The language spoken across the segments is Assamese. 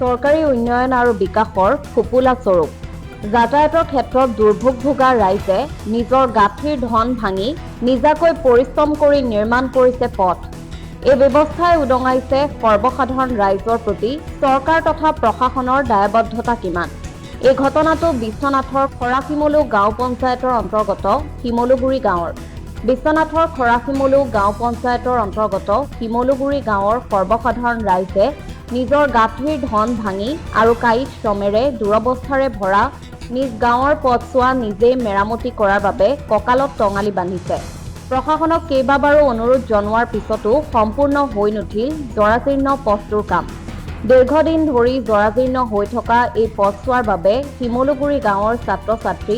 চৰকাৰী উন্নয়ন আৰু বিকাশৰ ফুপুলা স্বৰূপ। যাতায়াতৰ ক্ষেত্ৰত দুৰ্ভোগ ভোগা ৰাইজে নিজৰ গাঁঠিৰ ধন ভাঙি নিজাকৈ পৰিশ্ৰম কৰি নিৰ্মাণ কৰিছে পথ। এই ব্যৱস্থাই উদঙাইছে সৰ্বসাধাৰণ ৰাইজৰ প্ৰতি চৰকাৰ তথা প্ৰশাসনৰ দায়বদ্ধতা কিমান। এই ঘটনাটো বিশ্বনাথৰ খৰাশিমলু গাঁও পঞ্চায়তৰ অন্তৰ্গত শিমলুগুৰি গাঁৱৰ। বিশ্বনাথৰ খৰাশিমলু গাঁও পঞ্চায়তৰ অন্তৰ্গত শিমলুগুৰি গাঁৱৰ সৰ্বসাধাৰণ ৰাইজে নিজৰ গাঁঠিৰ ধন ভাঙি আৰু কায়িক শ্ৰমেৰে দুৰৱস্থাৰে ভৰা নিজ গাঁৱৰ পথছোৱা নিজেই মেৰামতি কৰাৰ বাবে কঁকালত টঙালি বান্ধিছে। প্ৰশাসনক কেইবাবাৰো অনুৰোধ জনোৱাৰ পিছতো সম্পূৰ্ণ হৈ নুঠিল জৰাজীৰ্ণ পথটোৰ কাম। দীৰ্ঘদিন ধৰি জৰাজীৰ্ণ হৈ থকা এই পথছোৱাৰ বাবে শিমলুগুৰি গাঁৱৰ ছাত্ৰ-ছাত্ৰী,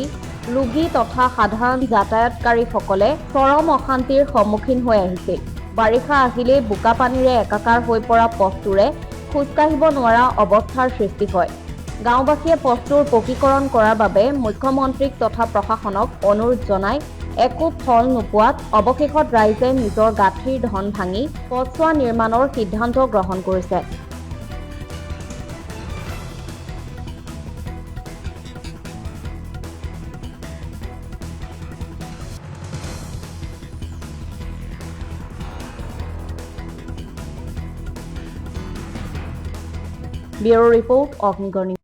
ৰোগী তথা সাধাৰণ যাতায়াতকাৰীসকলে চৰম অশান্তিৰ সন্মুখীন হৈ আহিছিল। বাৰিষা আহিলেই বোকা পানীৰে একাকাৰ হৈ পৰা পথটোৰে খোজকাঢ়িব নোৱাৰা অৱস্থাৰ সৃষ্টি হয়। গাঁওবাসীয়ে পথটোৰ পকীকৰণ কৰাৰ বাবে মুখ্যমন্ত্ৰীক তথা প্ৰশাসনক অনুৰোধ জনাই একো ফল নোপোৱাত অৱশেষত ৰাইজে নিজৰ গাঁঠিৰ ধন ভাঙি পথছোৱা নিৰ্মাণৰ সিদ্ধান্ত গ্ৰহণ কৰিছে। Bureau report, Agnigarh news.